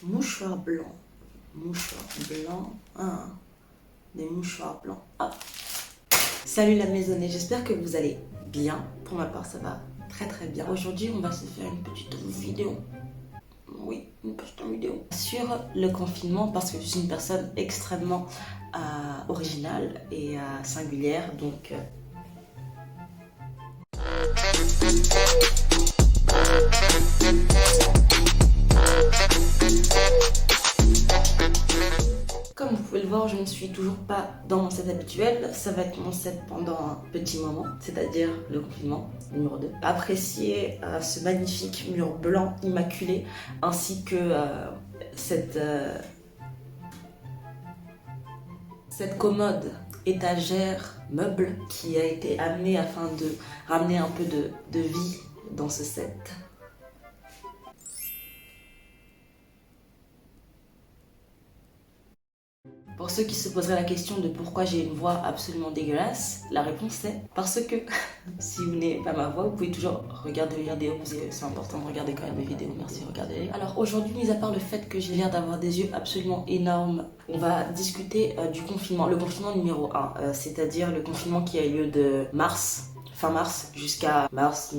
Mouchoir blanc. Mouchoir blanc. Ah, des mouchoirs blancs. Ah. Salut la maisonnée, j'espère que vous allez bien. Pour ma part, ça va très très bien. Aujourd'hui, on va se faire une petite vidéo. Oui, une petite vidéo sur le confinement parce que je suis une personne extrêmement originale et singulière. Donc, comme vous pouvez le voir, je ne suis toujours pas dans mon set habituel. Ça va être mon set pendant un petit moment, c'est-à-dire le confinement numéro 2. Appréciez ce magnifique mur blanc immaculé, ainsi que cette commode étagère meuble qui a été amenée afin de ramener un peu de vie dans ce set. Pour ceux qui se poseraient la question de pourquoi j'ai une voix absolument dégueulasse, la réponse est parce que si vous n'aimez pas ma voix, vous pouvez toujours regarder les vidéos, c'est important de regarder quand même mes vidéos, merci, regardez-les. Alors aujourd'hui, mis à part le fait que j'ai l'air d'avoir des yeux absolument énormes, on va discuter du confinement, le confinement numéro 1, c'est-à-dire le confinement qui a lieu de fin mars, jusqu'à mars,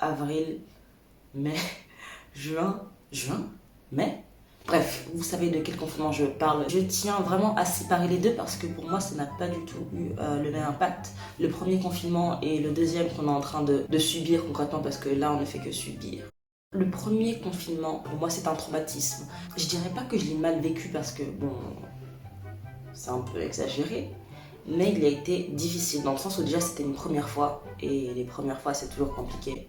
avril, mai, juin, mai. Bref, vous savez de quel confinement je parle. Je tiens vraiment à séparer les deux parce que pour moi, ça n'a pas du tout eu le même impact. Le premier confinement et le deuxième qu'on est en train de subir concrètement parce que là, on ne fait que subir. Le premier confinement, pour moi, c'est un traumatisme. Je dirais pas que je l'ai mal vécu parce que, bon, c'est un peu exagéré. Mais il a été difficile dans le sens où déjà, c'était une première fois. Et les premières fois, c'est toujours compliqué.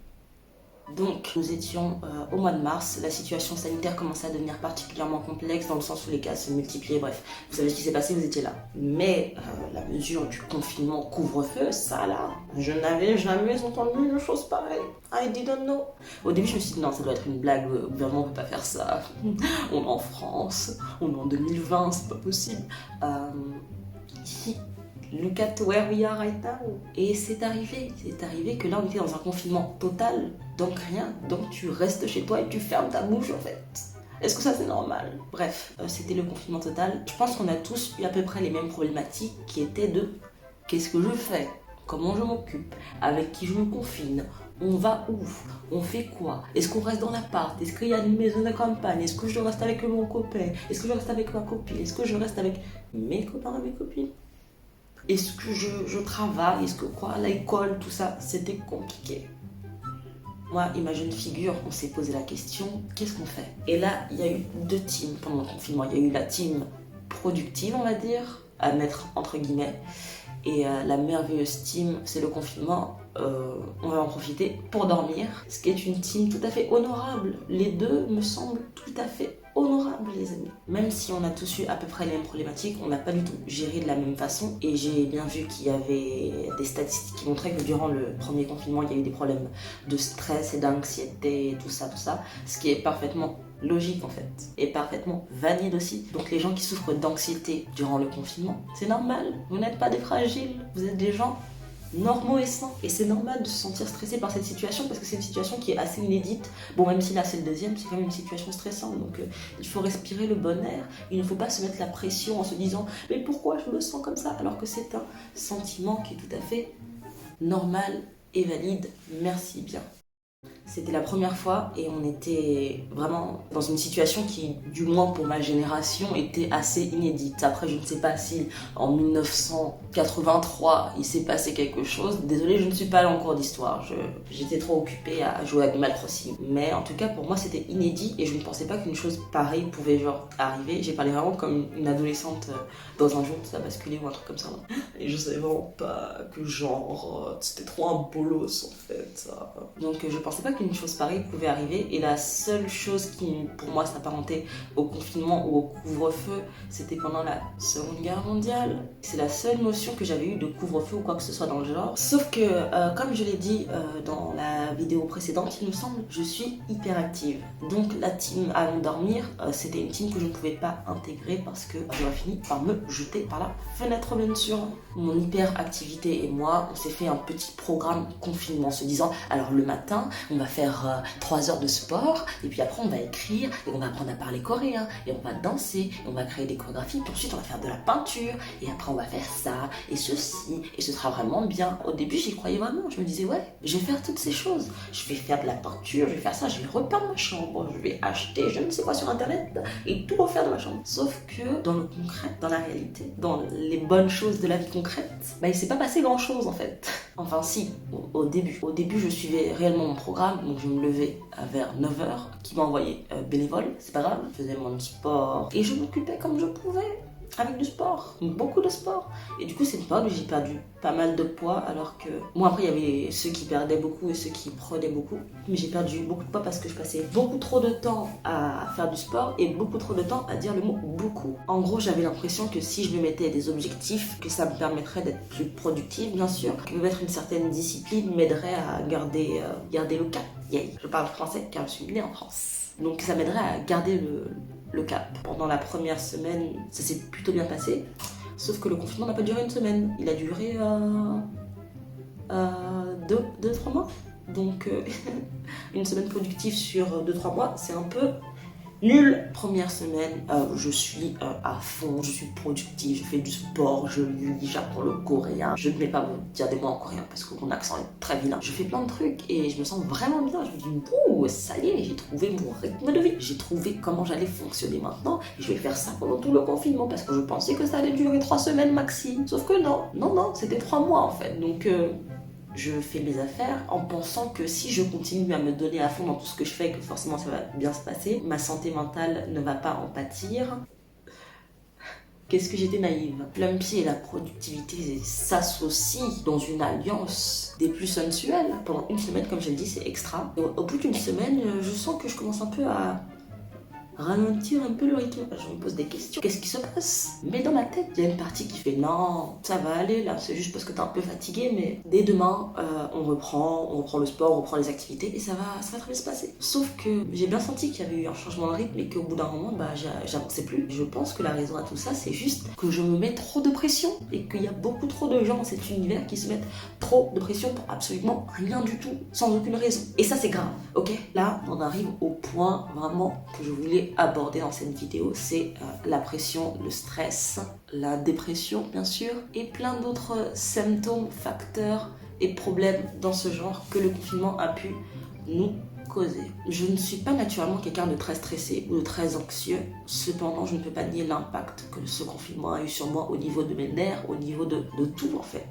Donc, nous étions au mois de mars, la situation sanitaire commençait à devenir particulièrement complexe dans le sens où les cas se multipliaient, bref, vous savez ce qui s'est passé, vous étiez là. Mais la mesure du confinement couvre-feu, ça là, je n'avais jamais entendu une chose pareille. I didn't know. Au début, je me suis dit non, ça doit être une blague, le gouvernement ne peut pas faire ça. On est en France, on est en 2020, c'est pas possible. Look at where we are right now. Et c'est arrivé que là on était dans un confinement total, donc rien, donc tu restes chez toi et tu fermes ta bouche en fait. Est-ce que ça c'est normal? Bref, c'était le confinement total. Je pense qu'on a tous eu à peu près les mêmes problématiques qui étaient de qu'est-ce que je fais? Comment je m'occupe? Avec qui je me confine? On va où? On fait quoi? Est-ce qu'on reste dans l'appart? Est-ce qu'il y a une maison de campagne? Est-ce que je reste avec mon copain? Est-ce que je reste avec ma copine? Est-ce que je reste avec mes copains et mes copines? Est-ce que je travaille? Est-ce que quoi? L'école, tout ça, c'était compliqué. Moi et ma jeune figure, on s'est posé la question, qu'est-ce qu'on fait? Et là, il y a eu deux teams pendant le confinement. Il y a eu la team productive, on va dire, à mettre entre guillemets, et la merveilleuse team, c'est le confinement, on va en profiter pour dormir, ce qui est une team tout à fait honorable. Les deux me semblent tout à fait honorables, les amis. Même si on a tous eu à peu près les mêmes problématiques, on n'a pas du tout géré de la même façon. Et j'ai bien vu qu'il y avait des statistiques qui montraient que durant le premier confinement, il y a eu des problèmes de stress et d'anxiété, tout ça, ce qui est parfaitement logique en fait, et parfaitement valide aussi. Donc les gens qui souffrent d'anxiété durant le confinement, c'est normal, vous n'êtes pas des fragiles, vous êtes des gens normaux et sains. Et c'est normal de se sentir stressé par cette situation parce que c'est une situation qui est assez inédite. Bon, même si là c'est le deuxième, c'est quand même une situation stressante. Donc il faut respirer le bon air. Il ne faut pas se mettre la pression en se disant « Mais pourquoi je me sens comme ça ?» alors que c'est un sentiment qui est tout à fait normal et valide. Merci bien. C'était la première fois et on était vraiment dans une situation qui, du moins pour ma génération, était assez inédite. Après, je ne sais pas si en 1983 il s'est passé quelque chose. Désolée, je ne suis pas allée en cours d'histoire. J'étais trop occupée à jouer à Animal Crossing. Mais en tout cas, pour moi, c'était inédit et je ne pensais pas qu'une chose pareille pouvait arriver. J'ai parlé vraiment comme une adolescente dans un jour, ça a basculé ou un truc comme ça. Et je savais vraiment pas que c'était trop un bolos en fait. Ça. Donc je pensais pas qu'une chose pareille pouvait arriver et la seule chose qui pour moi s'apparentait au confinement ou au couvre-feu, c'était pendant la Seconde Guerre mondiale. C'est la seule notion que j'avais eue de couvre-feu ou quoi que ce soit dans le genre. Sauf que comme je l'ai dit dans la vidéo précédente, il me semble, je suis hyperactive. Donc la team Allons dormir, c'était une team que je ne pouvais pas intégrer parce que j'aurais fini par me jeter par la fenêtre bien sûr. Mon hyperactivité et moi, on s'est fait un petit programme confinement en se disant alors le matin, on va faire 3 heures de sport, et puis après on va écrire, et on va apprendre à parler coréen, et on va danser, et on va créer des chorégraphies, puis ensuite on va faire de la peinture, et après on va faire ça, et ceci, et ce sera vraiment bien. Au début j'y croyais vraiment, je me disais ouais, je vais faire toutes ces choses, je vais faire de la peinture, je vais faire ça, je vais repeindre ma chambre, je vais acheter je ne sais quoi sur internet, et tout refaire dans ma chambre. Sauf que dans le concret, dans la réalité, dans les bonnes choses de la vie concrète, bah il s'est pas passé grand chose en fait. Enfin si, au début. Au début je suivais réellement mon programme, donc je me levais vers 9h, qui m'a envoyé bénévole, c'est pas grave, je faisais mon sport, et je m'occupais comme je pouvais. Avec du sport, beaucoup de sport. Et du coup, c'est une période où j'ai perdu pas mal de poids, alors que... Bon, après, il y avait ceux qui perdaient beaucoup et ceux qui prenaient beaucoup. Mais j'ai perdu beaucoup de poids parce que je passais beaucoup trop de temps à faire du sport et beaucoup trop de temps à dire le mot beaucoup. En gros, j'avais l'impression que si je me mettais des objectifs, que ça me permettrait d'être plus productive, bien sûr. Que me mettre une certaine discipline m'aiderait à garder le cap. Yeah. Je parle français car je suis née en France. Donc ça m'aiderait à garder le cap. Pendant la première semaine, ça s'est plutôt bien passé. Sauf que le confinement n'a pas duré une semaine. Il a duré 2-3 mois. Donc une semaine productive sur 2-3 mois, c'est un peu nul. Première semaine, je suis à fond, je suis productive, je fais du sport, je lis, j'apprends le coréen. Je ne vais pas vous dire des mots en coréen parce que mon accent est très vilain. Je fais plein de trucs et je me sens vraiment bien. Je me dis, ouh, ça y est, j'ai trouvé mon rythme de vie. J'ai trouvé comment j'allais fonctionner maintenant et je vais faire ça pendant tout le confinement parce que je pensais que ça allait durer 3 semaines maxi. Sauf que non, c'était 3 mois en fait. Donc je fais mes affaires en pensant que si je continue à me donner à fond dans tout ce que je fais, que forcément ça va bien se passer, ma santé mentale ne va pas en pâtir. Qu'est-ce que j'étais naïve. Plumpy et la productivité s'associent dans une alliance des plus sensuelles. Pendant une semaine, comme je l'ai dit, c'est extra. Et au bout d'une semaine, je sens que je commence un peu à ralentir un peu le rythme. Je me pose des questions. Qu'est-ce qui se passe? Mais dans ma tête, il y a une partie qui fait non, ça va aller là, c'est juste parce que t'es un peu fatigué, mais dès demain, on reprend le sport, on reprend les activités et ça va très bien se passer. Sauf que j'ai bien senti qu'il y avait eu un changement de rythme et qu'au bout d'un moment, j'avançais plus. Je pense que la raison à tout ça, c'est juste que je me mets trop de pression et qu'il y a beaucoup trop de gens dans cet univers qui se mettent trop de pression pour absolument rien du tout, sans aucune raison. Et ça, c'est grave, ok? Là, on arrive au point vraiment que je voulais aborder dans cette vidéo, c'est la pression, le stress, la dépression bien sûr, et plein d'autres symptômes, facteurs et problèmes dans ce genre que le confinement a pu nous causer. Je ne suis pas naturellement quelqu'un de très stressé ou de très anxieux, cependant je ne peux pas nier l'impact que ce confinement a eu sur moi au niveau de mes nerfs, au niveau de tout en fait,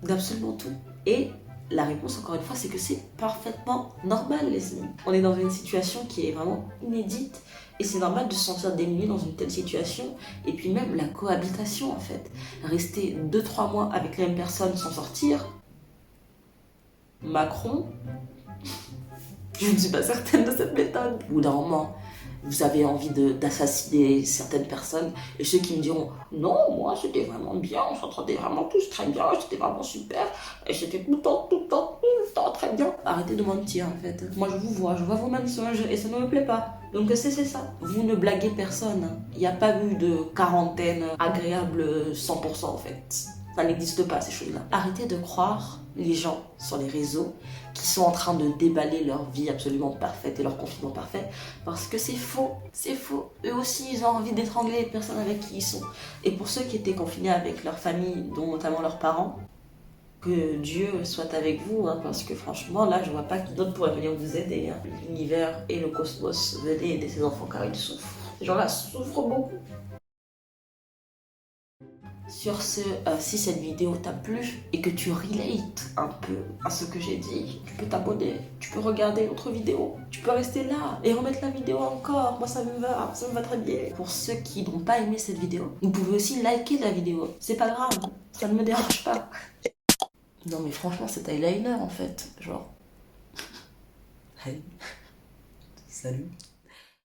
d'absolument tout. Et la réponse, encore une fois, c'est que c'est parfaitement normal, les amis. On est dans une situation qui est vraiment inédite et c'est normal de se sentir démuni dans une telle situation. Et puis même la cohabitation, en fait. Rester 2-3 mois avec la même personne sans sortir. Macron, je ne suis pas certaine de cette méthode. Au bout d'un moment, vous avez envie d'assassiner certaines personnes et ceux qui me diront non, moi c'était vraiment bien, on s'entendait vraiment tous très bien, c'était vraiment super et c'était tout le temps très bien. Arrêtez de mentir en fait. Moi je vois vos mensonges et ça ne me plaît pas. Donc c'est ça. Vous ne blaguez personne. Il n'y a pas eu de quarantaine agréable 100% en fait. Ça n'existe pas ces choses-là. Arrêtez de croire les gens sur les réseaux qui sont en train de déballer leur vie absolument parfaite et leur confinement parfait parce que c'est faux, c'est faux. Eux aussi ils ont envie d'étrangler les personnes avec qui ils sont. Et pour ceux qui étaient confinés avec leur famille, dont notamment leurs parents, que Dieu soit avec vous, hein, parce que franchement là je vois pas qui d'autre pourrait venir vous aider. Hein. L'univers et le cosmos, venez aider ces enfants car ils souffrent. Ces gens-là souffrent beaucoup. Sur ce, si cette vidéo t'a plu et que tu relates un peu à ce que j'ai dit, tu peux t'abonner, tu peux regarder l'autre vidéo, tu peux rester là et remettre la vidéo encore. Moi ça me va très bien. Pour ceux qui n'ont pas aimé cette vidéo, vous pouvez aussi liker la vidéo. C'est pas grave, ça ne me dérange pas. Non mais franchement cet eyeliner en fait, genre... Hey, salut.